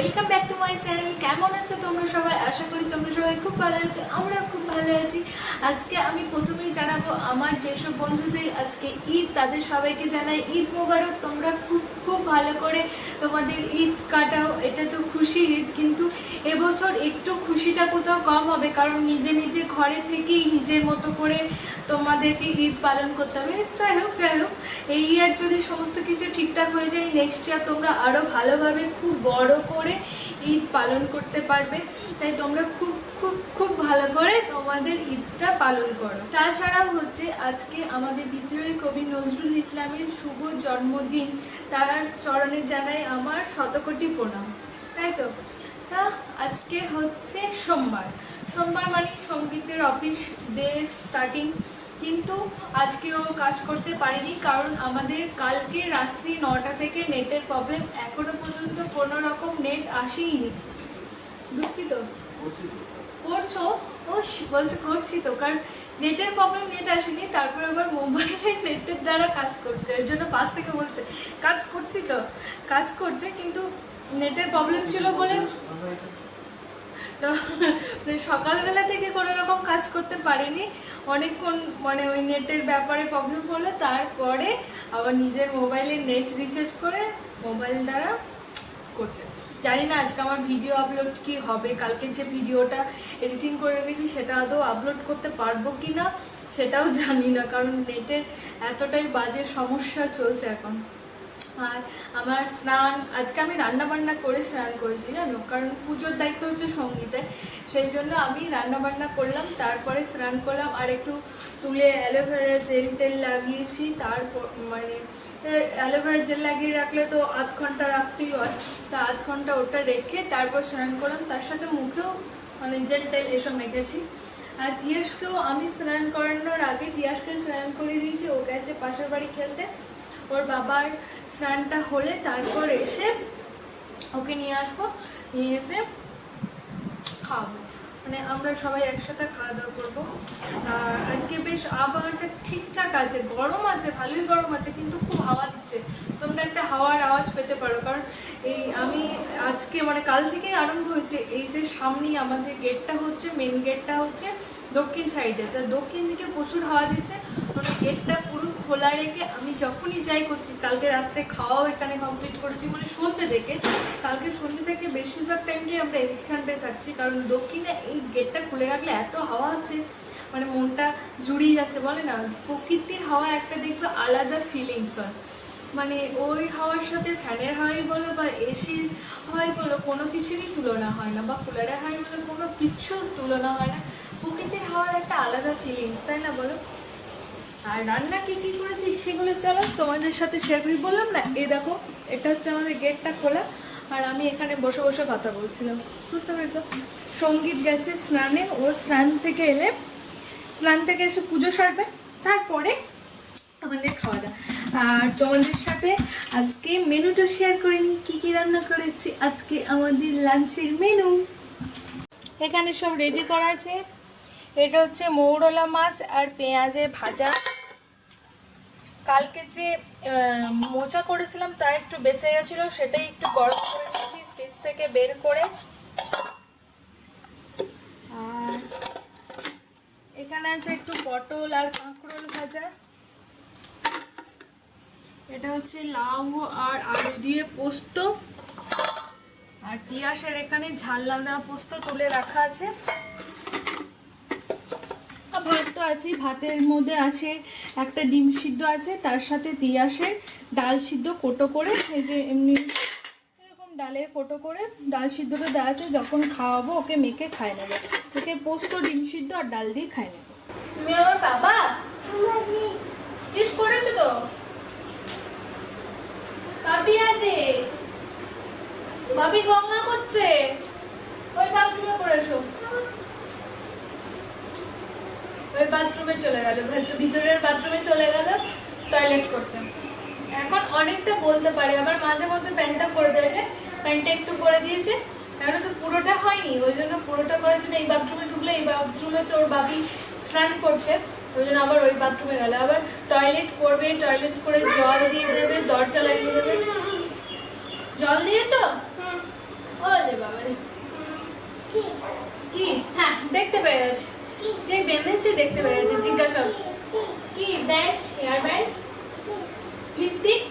Welcome back to my channel. কেমন আছো তোমরা সবাই? আশা করি তোমরা সবাই খুব ভালো আছো, আমরা খুব ভালো আছি। আজকে আমি প্রথমেই জানাবো আমার যেসব বন্ধুদের আজকে ঈদ, তাদের সবাইকে জানাই ঈদ মোবারক। তোমরা খুব খুব ভালো করে তোমাদের ঈদ কাটাও। এটা তো খুশির ঈদ, কিন্তু এবছর একটু খুশিটা কোথাও কম হবে, কারণ নিজে নিজে ঘরে থেকেই নিজের মতো করে তোমাদেরকে ঈদ পালন করতে হবে। যাই হোক এই ইয়ার যদি সমস্ত কিছু ঠিকঠাক হয়ে যায়, নেক্সট ইয়ার তোমরা আরও ভালোভাবে খুব বড় করে ঈদ পালন করতে পারবে। তাই তোমরা খুব খুব খুব ভালো করে তোমাদের ঈদটা পালন করো। তাছাড়াও হচ্ছে আজকে আমাদের বিদ্রোহী কবি নজরুল ইসলামের শুভ জন্মদিন, তার চরণে জানাই আমার শতকোটি প্রণাম। তাই তো, তা আজকে হচ্ছে সোমবার মানে সঙ্গীতের অফিস ডে স্টার্টিং, কিন্তু আজকেও কাজ করতে পারিনি, কারণ আমাদের কালকে রাত্রি 9টা থেকে নেটের প্রবলেম। এখনো পর্যন্ত কোনো রকম নেট আসেইনি। দুঃখিত। করছো? ও বলছে করছি তো, কারণ নেটের প্রবলেম, নেট আসেনি। তারপর আবার মোবাইলের নেটের দ্বারা কাজ করছে, এর জন্য পাশ থেকে বলছে কাজ করছি তো। কাজ করছে, কিন্তু নেটের প্রবলেম ছিল বলে তো সকালবেলা থেকে কোনো রকম কাজ করতে পারিনি। অনেকক্ষণ মানে ওই নেটের ব্যাপারে প্রবলেম হলো, তারপরে আবার নিজের মোবাইলে নেট রিচার্জ করে মোবাইল দ্বারা করছে। জানি না আজকে আমার ভিডিও আপলোড কি হবে, কালকে যে ভিডিওটা এডিটিং করে রেখেছি সেটা আদৌ আপলোড করতে পারবো কি না সেটাও জানি না, কারণ নেটের এতটাই বাজে সমস্যা চলছে এখন। আর আমার স্নান, আজকে আমি রান্নাবান্না করে স্নান করেছি জানো, কারণ পুজোর দায়িত্ব হচ্ছে সঙ্গীতের, সেই জন্য আমি রান্নাবান্না করলাম, তারপরে স্নান করলাম। আর একটু চুলে অ্যালোভেরা জেল টেল লাগিয়েছি, তারপর মানে অ্যালোভেরা জেল লাগিয়ে রাখলে তো আধ ঘন্টা রাখতেই হয়, তা আধ ঘন্টা ওটা রেখে তারপর স্নান করলাম। তার সাথে মুখেও মানে জেল টেল এসব মেখেছি। আর তিয়াসকেও আমি স্নান করানোর আগে তিয়াসকে স্নান করিয়ে দিয়েছি, ও গেছে পাশের বাড়ি খেলতে। ওর বাবার স্নানটা হলে তারপর এসে ওকে নিয়ে আসবো, নিয়ে এসে খাওয়াবো, মানে আমরা সবাই একসাথে খাওয়া দাওয়া করবো। আর আজকে বেশ আবহাওয়াটা ঠিকঠাক আছে, গরম আছে, ভালোই গরম আছে, কিন্তু খুব হাওয়া দিচ্ছে। তোমরা একটা হাওয়ার আওয়াজ পেতে পারো, কারণ এই আমি আজকে মানে কাল থেকেই আরম্ভ হয়েছে। এই যে সামনেই আমাদের গেটটা হচ্ছে, মেন গেটটা হচ্ছে দক্ষিণ সাইডে, তা দক্ষিণ দিকে প্রচুর হাওয়া দিচ্ছে। মানে গেটটা পুরো খোলা রেখে আমি যখনই যাই করছি, কালকে রাত্রে খাওয়াও এখানে কমপ্লিট করেছি, মানে সন্ধ্যে থেকে, কালকে সন্ধ্যে থেকে বেশিরভাগ টাইমটাই আমরা এখানটায় থাকছি, কারণ দক্ষিণে এই গেটটা খুলে রাখলে এত হাওয়া আছে, মানে মনটা জুড়িয়ে যাচ্ছে। বলে না, প্রকৃতির হাওয়া একটা দেখবে আলাদা ফিলিংস হয়, মানে ওই হাওয়ার সাথে ফ্যানের হাওয়াই বলো বা এসির হাওয়াই বলো, কোনো কিছুরই তুলনা হয় না, বা কুলারের হাওয়াই বলো, কোনো কিছুর তুলনা হয় না। প্রকৃতির হাওয়ার একটা আলাদা ফিলিংস, তাই না বলো? আর রান্না কি কি করেছি সেগুলো চলো তোমাদের সাথে শেয়ার করি। বললাম না, এই দেখো এটা হচ্ছে আমাদের গেটটা খোলা, আর আমি এখানে বসে বসে কথা বলছিলাম, বুঝতে পেরেছো? সঙ্গীত গেছে স্নানে, ও স্নান থেকে এসে পুজো সারবে, তারপরে আমাদের খাওয়া দাওয়া। আর তোমাদের সাথে আজকে মেনুটা শেয়ার করিনি, কি কি রান্না করেছি। আজকে আমাদের লাঞ্চের মেনু এখানে সব রেডি করা আছে। এটা হচ্ছে মৌরলা মাছ আর পেঁয়াজের ভাজা। কালকে যে মোচা করেছিলাম তার একটু বেঁচে গেছিলো, সেটাই একটু গরম করে নিয়েছি ফ্রিজ থেকে বের করে। আর এখানে আছে একটু পটল আর কাঁকরোল ভাজা। এটা হচ্ছে লাউ আর আলু দিয়ে পোস্ত। আর তিয়াসের এখানে ঝাল লাদা পোস্ত তুলে রাখা আছে। ভাত তো আছে, ভাতের মধ্যে আছে একটা ডিম সিদ্ধ আছে, তার সাথে তিয়াসের ডাল সিদ্ধ কোটো করে, এই যে এমনি এরকম ডালের কোটো করে ডাল সিদ্ধটা দেওয়া আছে, যখন খাওয়াবো ওকে মেখে খায় নেবে। ওকে পোস্ত, ডিম সিদ্ধ আর ডাল দিয়ে খায় নেবে। তুমি আমার বাবা কিস করেছো তো? ভাবি আছে, ভাবি গঙ্গা করছে, ওই বাথরুমে পড়েছো, ওই বাথরুমে চলে গেল, ভিতরের বাথরুমে চলে গেল টয়লেট করতে। এখন অনেকটা বলতে পারে, আবার মাঝে মধ্যে প্যান্টটা করে দিয়েছে, প্যান্টটা একটু করে দিয়েছে, কেন তো পুরোটা হয়নি, ওই জন্য পুরোটা করার জন্য এই বাথরুমে ঢুকলে, এই বাথরুমে তো ওর বাবি স্নান করছে, ওই জন্য আবার ওই বাথরুমে গেল। আবার টয়লেট করবে, টয়লেট করে জল দিয়ে দেবে, দরজা লাগিয়ে দেবে। জল দিয়েছ? ওরে বাবা রে, কি? হ্যাঁ দেখতে পেয়ে গেছে, যে বেঁধেছে দেখতে পেয়ে গেছে। জিজ্ঞাসা কি? ব্যান্ড, হেয়ার ব্যান্ড, লিপস্টিক,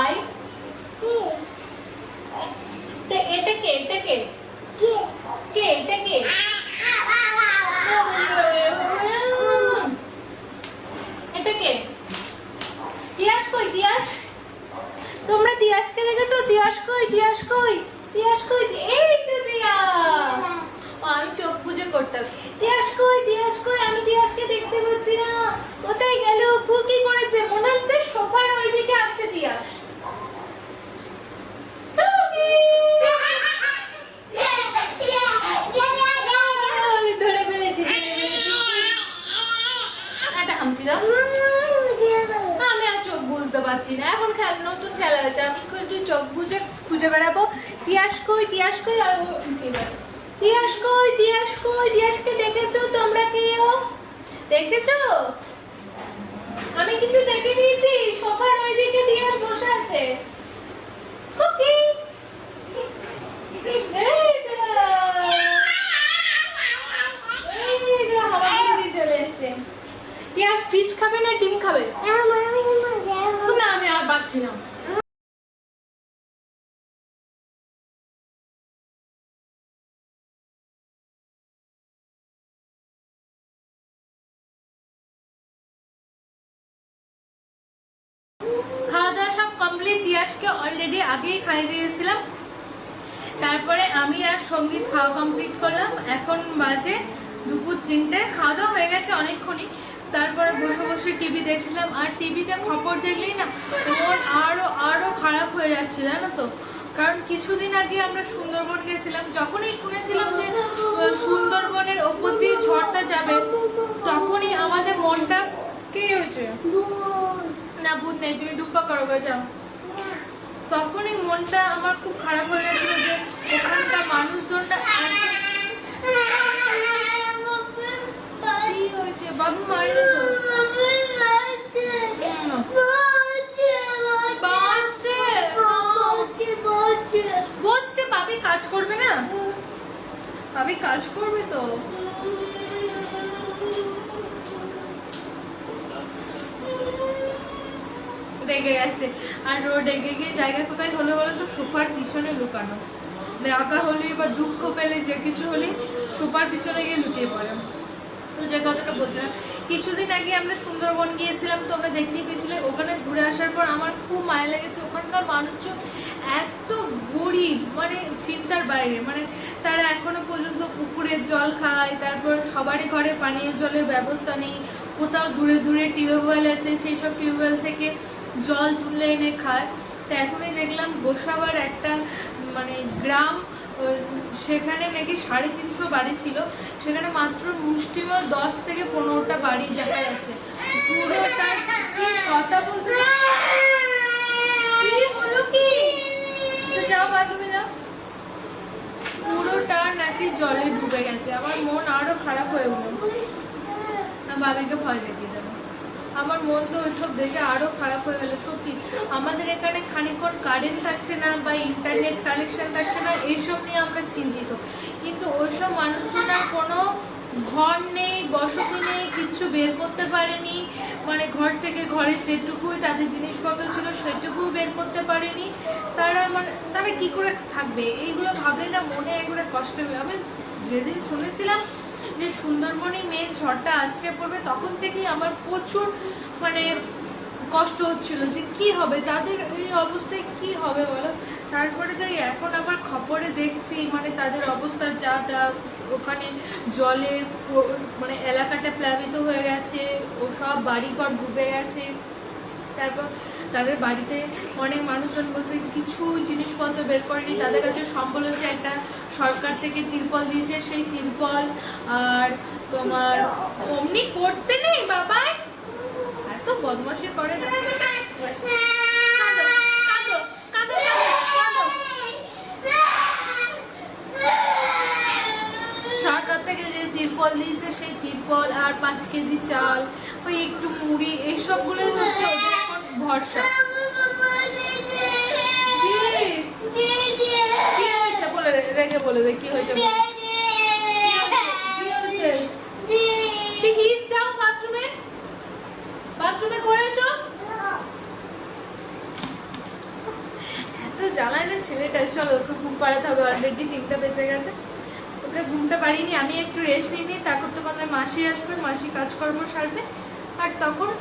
আই। তো এটা কে? এটা কে? কে এটা কে? এটা কে? তিয়াস কই? তিয়াস, তোমরা তিয়াসকে দেখেছো? তিয়াস কই? তিয়াস কই? তিয়াস কই? এই তো তিয়া। আমি চোখ বুজে করতাম। তিয়াস কই? তিয়াস কই? আমি তিয়াসকে দেখতে পাচ্ছি না, কোথায় গেল? কি করেছে? মনে হচ্ছে সোফার ওইদিকে আছে তিয়াস। ধরে ফেলেছি। একটা হামচি দাও। আমি আর চোখ বুঝতে পারছি না, এখন নতুন খেলা হয়েছে, আমি তুই চোখ বুঝে খুঁজে বেড়াবো। তিয়াস কই? তিয়াস কই? আর তিয়াস কই? তিয়াস কই? তিয়াসকে দেখেছো তোমরা কেউ? দেখেছো? আমি কিন্তু দেখে নিয়েছি, সোফার ওইদিকে তিয়াস বসে আছে। কুকি চলে এসছে। তিয়াস ফিশ খাবে না ডিম খাবে? না আমি আর পাচ্ছি না। খাওয়া দাওয়া সব কমপ্লিট, তিয়াসকে অলরেডি আগেই খাইয়ে দিয়েছিলাম। তারপরে আমি আর সঙ্গীত খাওয়া কমপ্লিট করলাম। এখন বাজে দুপুর 3টে, খাওয়া দাওয়া হয়ে গেছে অনেকক্ষণই। তারপরে বসে বসে টিভি দেখছিলাম, আর টিভিতে খবর দেখলেই না মন আরো খারাপ হয়ে যাচ্ছে, জানো তো। কারণ কিছুদিন আগে আমরা সুন্দরবন গেছিলাম, যখনই শুনেছিলাম যে সুন্দরবনের ওপর দিয়ে ঝড়টা যাবে, তখনই আমাদের মনটা কি হয়েছে? না ভূত নেই, তুমি দুঃখ করো গো, যাও। তখনই মনটা আমার খুব খারাপ হয়ে গেছিল যে ওখানকার মানুষজনটা কি হয়েছে? বাবু মারি তো বসছে। বাবি কাজ করবে না? বাবি কাজ করবে তো। রেগে গেছে। আর রেগে গিয়ে জায়গা কোথায় হলো বলো তো? সোফার পিছনে লুকানো। রাগা হলে বা দুঃখ পেলে, যে কিছু হলে সোফার পিছনে গিয়ে লুকিয়ে পড়ে। তো যে কথাটা বলছিলাম, কিছুদিন আগে আমরা সুন্দরবন গিয়েছিলাম, তো আমরা দেখতেই পেয়েছিলাম। ওখানে ঘুরে আসার পর আমার খুব মায়া লেগেছে। ওখানকার মানুষজন এত গরিব, মানে চিন্তার বাইরে। মানে তারা এখনো পর্যন্ত পুকুরের জল খায়, তারপর সবারই ঘরে পানীয় জলের ব্যবস্থা নেই। কোথাও দূরে দূরে টিউবওয়েল আছে, সেই সব টিউবওয়েল থেকে জল তুলে এনে খায়। তো এখনই দেখলাম গোসাবার একটা মানে গ্রাম, সেখানে নাকি 350 বাড়ি ছিল, সেখানে মাত্র মুষ্টিমেয় 10 থেকে 15টা বাড়ি দেখা যাচ্ছে। পুরোটা কথা বলতে হলো কি? যাও বাথরুমে যাও। পুরোটা নাকি জলে ডুবে গেছে। আমার মন আরো খারাপ হয়ে গেল। বাবিকে ভয় দেখিয়ে দেবো। আমার মন তো ওইসব দেখে আরো খারাপ হয়ে গেল। সত্যি আমাদের এখানে খানিকক্ষণ কারেন্ট থাকছে না বা ইন্টারনেট কানেকশন থাকছে না, এইসব নিয়ে আমরা চিন্তিত। কিন্তু ওইসব মানুষজনের কোনো ঘর নেই, বসতি নেই, কিচ্ছু বের করতে পারেনি। মানে ঘর থেকে ঘরে যেটুকুই তাদের জিনিসপত্র ছিল সেটুকুও বের করতে পারেনি। তারা কি করে থাকবে? এইগুলো ভাবলে না মনে এগুলো কষ্ট হবে। আমি যেদিন শুনেছিলাম যে সুন্দরবনে মেন ঝড়টা আছড়ে পড়বে, তখন থেকেই আমার প্রচুর মানে কষ্ট হচ্ছিল যে কি হবে তাদের, এই অবস্থায় কি হবে বলো। তারপরে তাই এখন আবার খবরে দেখছি মানে তাদের অবস্থা যা তা, ওখানে জলের মানে এলাকাটা প্লাবিত হয়ে গেছে, ও সব বাড়িঘর ডুবে গেছে। তারপর তাদের বাড়িতে অনেক মানুষজন বলছে কিছু জিনিসপত্র বের করেনি, তাদের কাছে সম্বল হচ্ছে একটা সরকার থেকে তিরপল দিয়েছে, সেই তিরপল। আর তোমার অমনি করতে নেই বাবাই, এত বদমাশি করে না। সরকার থেকে যে তিরপল দিয়েছে সেই তিরপল আর 5 কেজি চাল, ওই একটু মুড়ি, এইসবগুলোই হচ্ছে ওদের এখন ভরসা। আগে বলে দে কি হয়েছে। যাও বাথরুমে, বাথরুমে করে এসো। এত জ্বালায় না ছেলেটা। চলো ওকে ঘুম পাড়াতে হবে, অলরেডি 3টা বেজে গেছে। ওকে ঘুমটা পারিনি, আমি একটু রেস্ট নিয়ে নিই। তারপর তো কথা মাসি আসবে, মাসি কাজকর্ম সারবে, আর তখন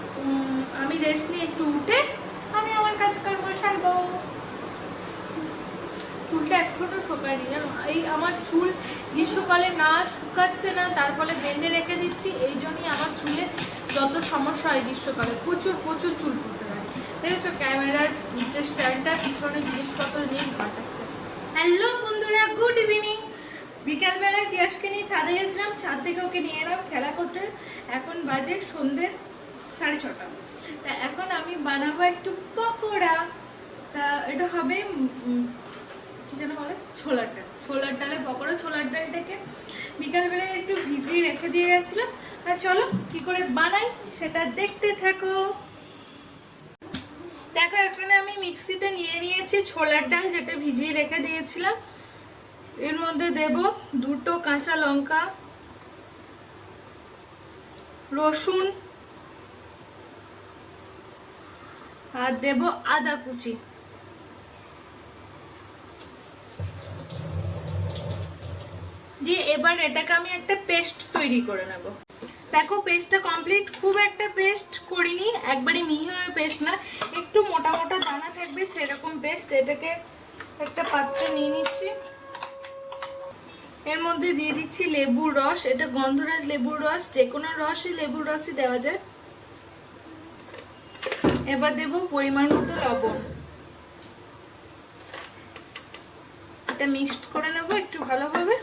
আমি রেস্ট নিয়ে একটু উঠে আমি আমার কাজকর্ম সারবো। চুলটা এখনো শুকায়নি জানো, এই আমার চুল গ্রীষ্মকালে না শুকাচ্ছে না, তার ফলে বেঁধে রেখে দিচ্ছি। এই জন্যই আমার চুলে যত সমস্যা হয় গ্রীষ্মকালে, প্রচুর প্রচুর চুল পড়তে হয়। দেখেছো ক্যামেরার যে স্ট্যান্ডটা পিছনে জিনিসপত্র নিয়ে ঘটাচ্ছে। হ্যালো বন্ধুরা, গুড ইভিনিং। বিকালবেলায় তিয়াসকে নিয়ে ছাদে গেছিলাম, ছাদ থেকে ওকে নিয়ে এলাম খেলা করতে। এখন বাজে সন্ধ্যে 6:30। তা এখন আমি বানাবো একটু পকোড়া। তা এটা হবে কি যেন বলে, ছোলার ডাল। ছোলার ডালে পকোড়া। ছোলার ডালটাকে বিকালবেলায় একটু ভিজিয়ে রেখে দিয়ে গেছিলাম। আর চলো কি করে বানাই সেটা দেখতে থাকো। দেখো এখানে আমি মিক্সিতে নিয়ে নিয়েছি ছোলার ডাল, যেটা ভিজিয়ে রেখে দিয়েছিলাম। এর মধ্যে দেব 2টো কাঁচা লঙ্কা, রসুন, আর দেব আদা কুচি। দিয়ে এবার এটাকে আমি একটা পেস্ট তৈরি করে নেব। দেখো পেস্টটা কমপ্লিট। খুব একটা পেস্ট করিনি, একবারে মিহি হয়ে পেস্ট না, একটু মোটা মোটা দানা থাকবে সেরকম পেস্ট। এটাকে একটা পাত্রে নিয়ে নিচ্ছি। এর মধ্যে দিয়ে দিচ্ছি লেবুর রস। এটা গন্ধরাজ লেবুর রস, যে কোনো রসই লেবুর রসই দেওয়া যায়। এবার দেব পরিমাণ মতো লবণ। এটা মিক্সড করে নেব একটু ভালোভাবে।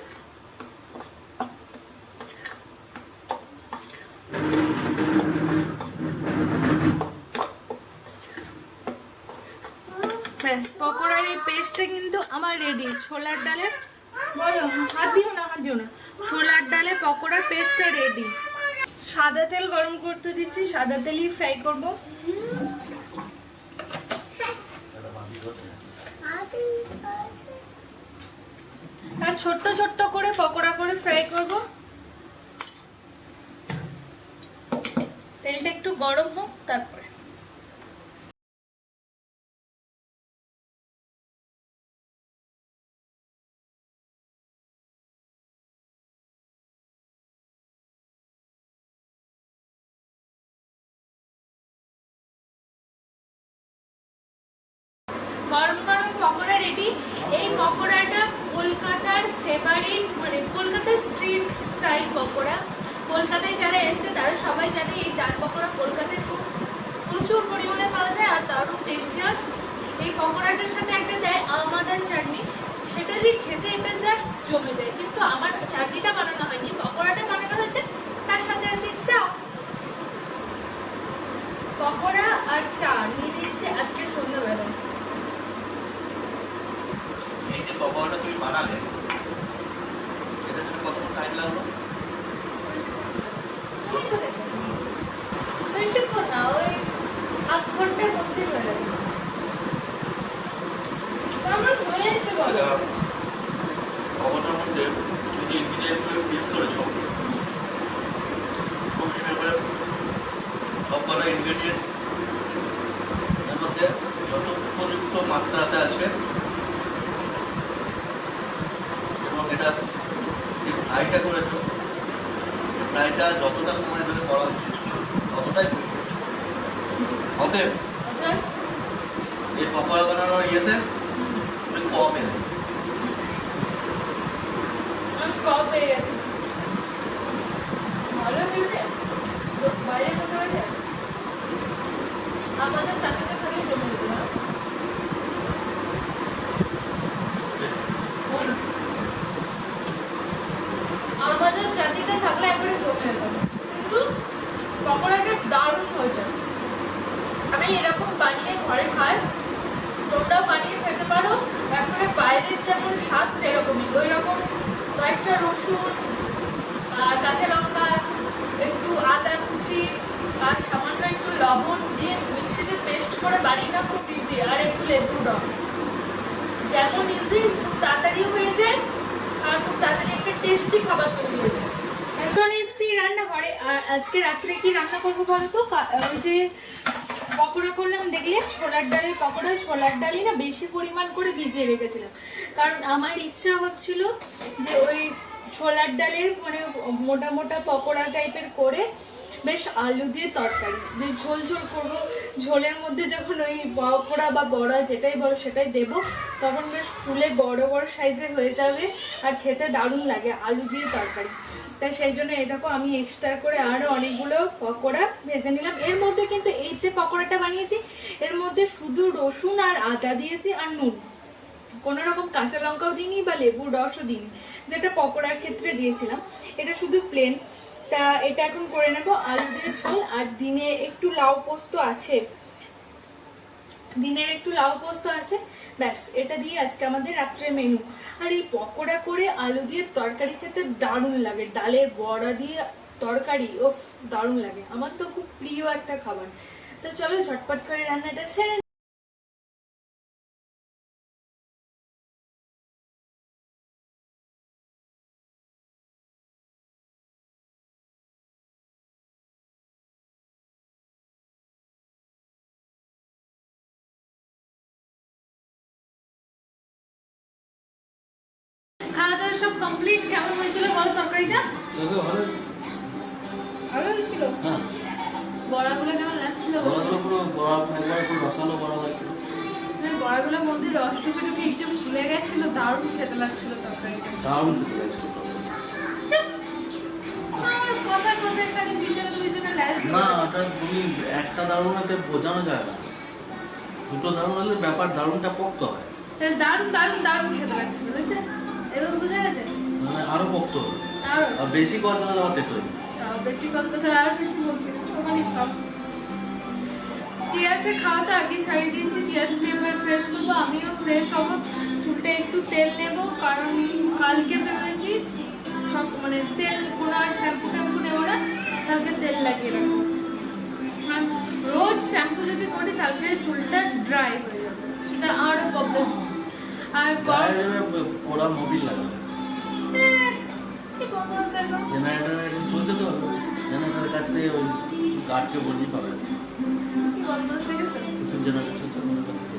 ব্যাস, পকোড়ার এই পেস্টটা কিন্তু আমার রেডি। ছোলার ডালে বলো, হাত দিও না, হাত দিও না। ছোলার ডালে পকোড়ার পেস্টটা রেডি। সাদা তেল গরম করতে দিচ্ছি, সাদা তেলই ফ্রাই করব। আর ছোট্ট ছোট্ট করে পকোড়া করে ফ্রাই করব। তেলটা একটু গরম হোক তারপরে। গরম গরম পকোড়া রেডি। এই পকোড়াটা কলকাতার ফেভারিট, মানে কলকাতার স্ট্রিট স্টাইল পকোড়া। কলকাতায় যারা এসছে তারা সবাই জানে এই ডাল পকোড়া কলকাতায় খুব প্রচুর পরিমাণে পাওয়া যায় আর দারুণ টেস্টি হয়। এই পকোড়াটার সাথে একটা দেয় আমাদের চাটনি, সেটা দিয়ে খেতে এটা জাস্ট জমে দেয়। কিন্তু আমার চাটনিটা বানানো হয়নি, পকোড়াটা বানানো হয়েছে, তার সাথে আছে চা। পকোড়া আর চা নিয়ে নিয়েছি আজকে সন্ধ্যাবেলায়। এই যে পকোড়াটা তুমি বানালে, এটা ছিল কতক্ষণ টাইম লাগলো? তুমি তো দেখো বেশিক্ষণ না, ওই 8 ঘন্টার মধ্যে হয়ে যাবে। আমার হয়ে যাচ্ছে বলো। পকোড়ার মধ্যে যদি ইনগ্রিডিয়েন্টগুলো ইউজ করেছো, খুব করে সব কটা ইনগ্রিডিয়েন্ট এর মধ্যে যত উপযুক্ত মাত্রাতে আছে, এবং এটা যে ফ্রাইটা করেছো, ফ্রাইটা যতটা সময় ধরে করা উচিত ছিল ততটাই তুমি করেছো। অতএব এই পকোড়া বানানোর ইয়েতে তুমি কম এলে। আমি কবে গেছি ভালো হয়েছে, বাইরে যেতে হয়েছে আমাদের চাকরিতে থাকলে জমে যেত না। আমাদের চাকরিতে থাকলে একবারে জমে যেত, কিন্তু পকোড়াটা দারুণ হয়েছে। আমি এরকম বানিয়ে ঘরে খাই, তোমরাও বানিয়ে খেতে পারো। একবারে বাইরের যেমন স্বাদ সেরকমই, ওই রকম কয়েকটা রসুন আর কাঁচা লঙ্কা, একটু আদা কুচি আর সামান্য একটু লবণ দিয়ে মিক্সিতে পেস্ট করে বানিয়ে না খুব ইজি। আর একটু লেবুর রস, যেমন ইজি খুব তাড়াতাড়িও হয়ে যায় আর খুব তাড়াতাড়ি একটা টেস্টি খাবার তৈরি হয়ে যায়। এখন এসেছি রান্নাঘরে, আর আজকে রাত্রে কি রান্না করবো বলো তো? ওই যে পকোড়া করলাম দেখলে, ছোলার ডালের পকোড়া। ছোলার ডালই না বেশি পরিমাণ করে ভিজিয়ে রেখেছিলাম, কারণ আমার ইচ্ছা হচ্ছিল যে ওই ছোলার ডালের মানে মোটা মোটা পকোড়া টাইপের করে বেশ আলু দিয়ে তরকারি, বেশ ঝোল ঝোল করবো। ঝোলের মধ্যে যখন ওই পকোড়া বা বড়া যেটাই বড় সেটাই দেবো, তখন বেশ ফুলে বড় বড় সাইজের হয়ে যাবে আর খেতে দারুণ লাগে আলু দিয়ে তরকারি। তাই সেই জন্য এটাকে আমি এক্সট্রা করে আরও অনেকগুলো পকোড়া ভেজে নিলাম। এর মধ্যে কিন্তু এই যে পকোড়াটা বানিয়েছি এর মধ্যে শুধু রসুন আর আদা দিয়েছি আর নুন, কোনো রকম কাঁচা লঙ্কাও দিইনি বা লেবুর রসও দিইনি, যেটা পকোড়ার ক্ষেত্রে দিয়েছিলাম। এটা শুধু প্লেন। তা এটা এখন করে নেব আলু দিয়ে ঝোল। আর দিনে একটু লাউ পোস্ত আছে, দিনের একটু লাউ পোস্ত আছে, ব্যাস এটা দিয়ে আজকে আমাদের রাত্রের মেনু। আর এই পকোড়া করে আলু দিয়ে তরকারি খেতে দারুণ লাগে, ডালের বড়া দিয়ে তরকারি ওফ দারুণ লাগে, আমার তো খুব প্রিয় একটা খাবার। তো চলো ঝটপট করে রান্নাটা সেরে। খাওয়া দাওয়া সব কমপ্লিট। কেমন হয়েছিল বলো তরকারিটা? ভালো হয়েছিল। হ্যাঁ, বড়াগুলো কেমন লাগছিল? বড়াগুলো পুরো বড়া, একবারে পুরো রসালো বড়া লাগছিল। বড়াগুলোর মধ্যে রস টুকে টুকে একটু ফুলে গেছিল, দারুণ খেতে লাগছিল তরকারিটা। দারুণ খেতে লাগছিল। আমার কথা কথায় খালি পিছনে পিছনে ল্যাস না, এটা তুমি একটা দারুণ এতে বোঝানো যায় না, দুটো দারুণ হলে ব্যাপার দারুণটা পোক্ত হয়। তাহলে দারুণ দারুণ দারুণ খেতে লাগছিল, বুঝছে? এবার বোঝা গেছে? মানে আরো পোক্ত হবে, আরো আর বেশি কথা হলে আবার তেতো হবে। বেশি গল্প তাহলে আর বেশি বলছি, ওখানে সব। তিয়াসে খাওয়া তো আগে ছাড়িয়ে দিয়েছি, তিয়াসকে এবার ফ্রেশ করবো, আমিও ফ্রেশ হবো। চুলটা একটু তেল নেবো, কারণ কালকে ভেবেছি সব মানে তেল কোনো আর শ্যাম্পু ট্যাম্পু নেবো না, কালকে তেল লাগিয়ে রাখবো। আর রোজ শ্যাম্পু যদি করি তাহলে চুলটা ড্রাই হয়ে যাবে, সেটা আরও প্রবলেম। আর ওরা মোবিল লাগে কি বদমাস দেখো, জেনারেটার এখন চলছে তো, জেনারেটারের কাছ থেকে ওই গার্ডকে বললেই পাবে। কি বদমাস দেখেছো? জেনারেটার চলছে মনে করতে।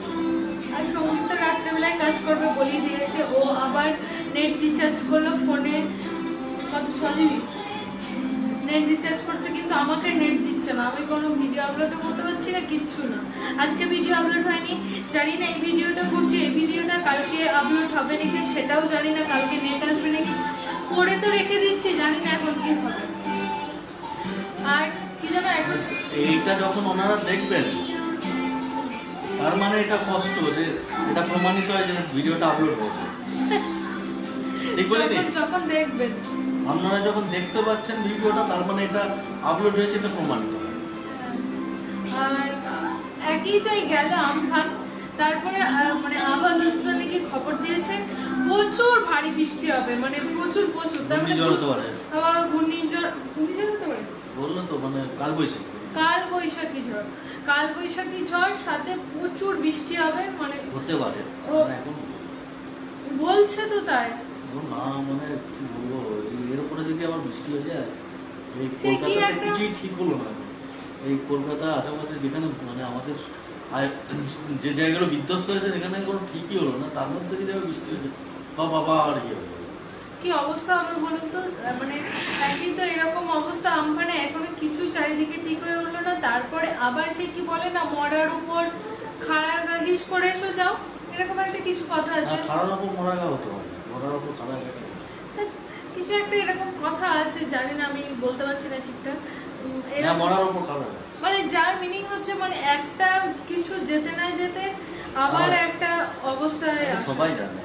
আর সঙ্গীত তো রাত্রেবেলায় কাজ করবে বলেই দিয়েছে, ও আবার নেট রিচার্জ করলো ফোনে, কত 6 GB নেট রিচার্জ করছে, কিন্তু আমাকে নেট দিচ্ছে না, আমি কোনো ভিডিও আপলোডও করতে পারছি না, কিচ্ছু না। আজকে ভিডিও আপলোড হয়নি, জানি না এই ভিডিওটা করছি, এই ভিডিওটা কালকে আপলোড হবে নাকি সেটাও জানি না, কালকে নেট আসবে নাকি, করে তো রেখে দিচ্ছি, জানি না এখন কি হবে। আর কি জানো এখন এইটা যখন ওনারা দেখবেন তার মানে এটা কষ্ট, যে এটা প্রমাণিত হয় যে ভিডিওটা আপলোড হয়েছে। ঠিক বলে নি? যখন দেখবেন আপনারা যখন দেখতে পাচ্ছেন ভিডিওটা, তার মানে এটা আপলোড হয়েছে, এটা প্রমাণিত হয়। আর একই তো এই গেল আমফান, তারপরে মানে আবহাওয়া দপ্তর নাকি খবর দিয়েছে প্রচুর ভারী বৃষ্টি হবে, মানে প্রচুর প্রচুর, তার মানে ঘূর্ণিঝড় হতে পারে। আবার ঘূর্ণিঝড় হতে পারে, বললো তো, মানে কালবৈশাখী। কালবৈশাখী ঝড়, কালবৈশাখী ঝড় সাথে প্রচুর বৃষ্টি হবে, মানে হতে পারে। মানে এখন বলছে তো তাই। না, মানে কি বলবো, এর উপরে যদি আবার বৃষ্টি হয়ে যায়, এই সে কি কলকাতাতে একটা- কিছুই ঠিক হলো না। এই কলকাতা আশেপাশে যেখানে মানে আমাদের যে জায়গাগুলো বিধ্বস্ত হয়েছে সেখানে কোনো ঠিকই হলো না, তার মধ্যে যদি আবার বৃষ্টি হয়ে যায় সব আবার ইয়ে হয়ে যাবে। কি অবস্থা হবে বলুন তো? মানে একই তো এরকম অবস্থা, আমফানে এখনো কিছুই চারিদিকে ঠিক হয়ে উঠলো না, তারপরে আবার সে কি বলে না, মরার উপর খাড়া হিস করে এসো যাও, এরকম একটা কিছু কথা আছে। খারার ওপর মরা গা হতে হয়, মরার ওপর খারাপ গা। তা কিছু একটা এরকম কথা আছে, জানি না, আমি বলতে পারছি না ঠিকঠাক। হ্যাঁ, মরার ওপর খারাপ। মানে যার মিনিং হচ্ছে মানে একটা কিছু যেতে না যেতে আবার একটা অবস্থায় আসে। সবাই জানে।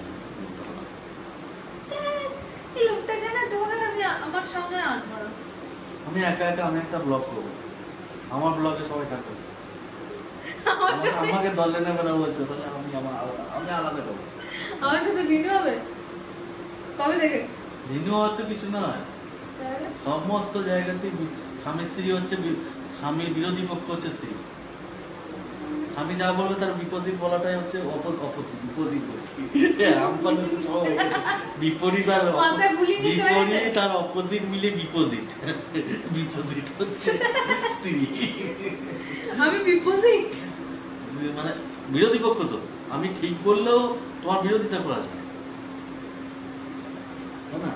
এই লোকটাকে না তোমাকে আমি আমার সামনে আনবো না। আমি একা একা আমি একটা ব্লগ করবো, আমার ব্লগে সবাই থাকবে, আমাকে দলে নেবে না বলছে, তাহলে আমি আলাদা করবো। আমার সাথে ভিডিও হবে কবে দেখে? ভিন্ন হওয়ার তো কিছু নয়, সমস্ত জায়গাতেই স্বামী স্ত্রী হচ্ছে, স্বামীর বিরোধী পক্ষ হচ্ছে স্ত্রী। আমি যা বলবো তার বিপরীত বলাটাই হচ্ছে বিপরীত বলছি আমপানে তো সব হয়ে গেছে বিপরীত আর মাথা গুলিয়ে চলে বিপরীত আর অপোজিট মিলে বিপোজিট বিপোজিট হচ্ছে স্ত্রী আমি বিপোজিট মানে বিরোধী পক্ষ তো আমি ঠিক বললেও তোমার বিরোধিতা করা যায় তাই না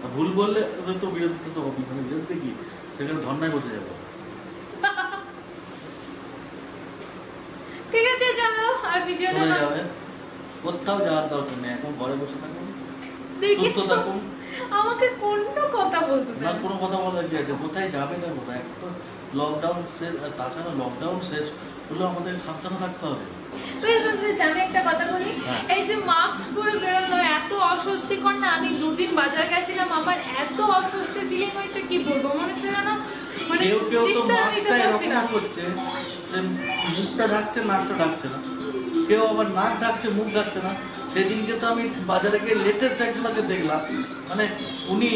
আর ভুল বললে তো বিরোধিতা তো হবে মানে বিরোধিতা কি সেখানে ধর্নায় বসে যাবো ঠিক আছে চলো আর ভিডিওটা চলে যাবে কোথাও যাওয়ার দরকার নেই এখন ঘরে বসে থাকুন সুস্থ থাকুন আমাকে কোনো কথা বলতে না কোনো কথা বলার কি আছে কোথায় যাবে না কোথায় এখন তো লকডাউন শেষ আর তাছাড়া লকডাউন শেষ হলেও আমাদের সাবধানে থাকতে হবে জানি একটা কথা বলি হ্যাঁ। এই যে মাস্ক পরে বেরোনো এত অস্বস্তিকর না আমি দুদিন বাজার গেছিলাম আমার এত অস্বস্তি ফিলিং হয়েছে কি বলবো মনে হচ্ছে যেন মানে কেউ কেউ তো নিঃশ্বাস নিতে মাস্কটা পারছি না। এরকম করছে যে মুখটা ঢাকছে নাকটা ঢাকছে না কেউ আবার নাক ঢাকছে মুখ ঢাকছে না সেদিনকে তো আমি বাজারে গিয়ে লেটেস্ট একজনকে দেখলাম মানে উনি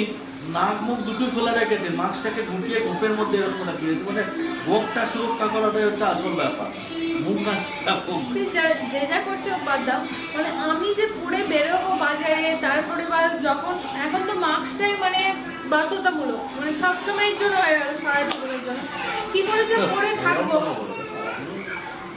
নাক মুখ দুটোই খোলা রেখেছে মাস্কটাকে ঢুকিয়ে ঢোপের মধ্যে এরকম রাখিয়েছে মানে ভোগটা সুরক্ষা করাটাই হচ্ছে আসল ব্যাপার মুখ না সে যে যা করছে ও বাদ দাও মানে আমি যে পরে বেরোবো বাজারে তারপরে বা যখন এখন তো মাস্কটাই মানে বাধ্যতামূলক মানে সবসময়ের জন্য হয়ে গেল সারা জীবনের জন্য কি করে যে পরে থাকবো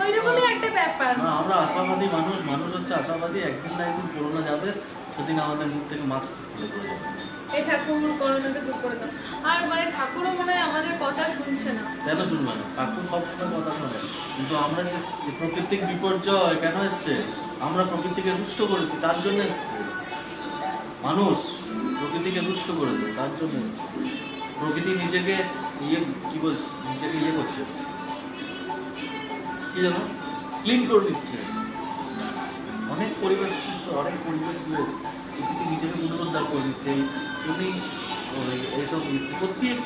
ওইরকমই একটা ব্যাপার না আমরা আশাবাদী মানুষ মানুষ হচ্ছে আশাবাদী একদিন না একদিন করোনা যাবে সেদিন আমাদের মুখ থেকে মাস্ক খুলে পড়ে যাবে এই ঠাকুর করোনাকে দূর করে দাও আর মানে ঠাকুরও মনে হয় আমাদের কথা শুনছে না কেন শুনবে না ঠাকুর সবসময় কথা শোনে কিন্তু আমরা যে প্রাকৃতিক বিপর্যয় কেন এসছে আমরা প্রকৃতিকে রুষ্ট করেছি তার জন্য এসছে মানুষ প্রকৃতিকে রুষ্ট করেছে তার জন্য এসছে প্রকৃতি নিজেকে ইয়ে কি বলছে নিজেকে ইয়ে করছে কি জানো ক্লিন করে দিচ্ছে অনেক পরিবেশ রয়েছে প্রকৃতি নিজেকে পুনরুদ্ধার করে দিচ্ছে উনি এইসব প্রত্যেক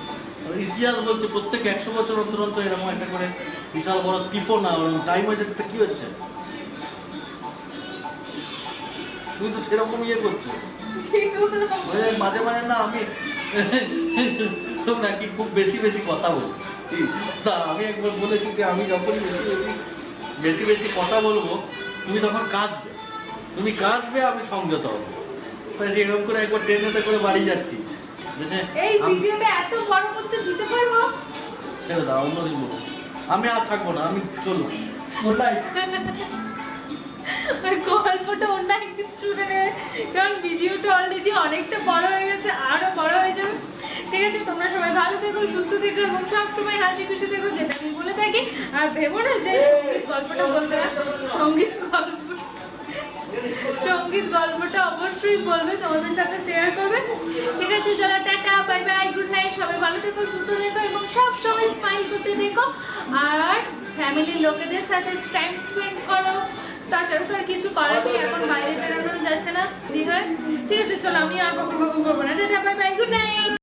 ইতিহাস বলছে প্রত্যেক 100 বছর অন্তর অন্তর এরকম একটা করে বিশাল বড় কৃপণা ওরকম টাইম হয়ে যাচ্ছে কি হচ্ছে তুমি তো সেরকম ইয়ে করছো মাঝে মাঝে না আমি নাকি খুব বেশি বেশি কথা বলি তা আমি একবার বলেছি যে আমি যখন বেশি বেশি কথা বলবো তুমি তখন কাঁদবে তুমি কাঁদবে আমি সংযত হবো তাই এরকম করে একবার ট্রেনেতে করে বাড়ি যাচ্ছি এই ভিডিওটা এত বড় করতে দিতে পারবো ছেড়ে দাও অন্যদিন বলবো আমি আর থাকবো না আমি চললাম ওটাই ওই গল্পটা অন্য একদিন শুনে নেবে কারণ ভিডিওটা অলরেডি অনেকটা বড় হয়ে গেছে আরো বড় হয়ে যাবে ঠিক আছে তোমরা সবাই ভালো থেকো সুস্থ থেকো এবং সবসময় হাসি খুশি থেকো যেটা আমি বলে থাকি আর ভেবো না যে গল্পটা বলবে না সঙ্গীত গল্পটা অবশ্যই বলবে তোমাদের সাথে শেয়ার করবে ঠিক আছে চলো tata bye bye good night সবাই ভালো থেকো সুস্থ থেকো এবং সব সময় স্মাইল করতে থেকো আর ফ্যামিলির লোকেদের সাথে টাইম স্পেন্ড করো তাছাড়া তো আর কিছু করার নেই এখন বাইরে বেরোনো যাচ্ছে না ঠিক আছে চলো আমি আর বকর বকর করবো না tata bye bye good night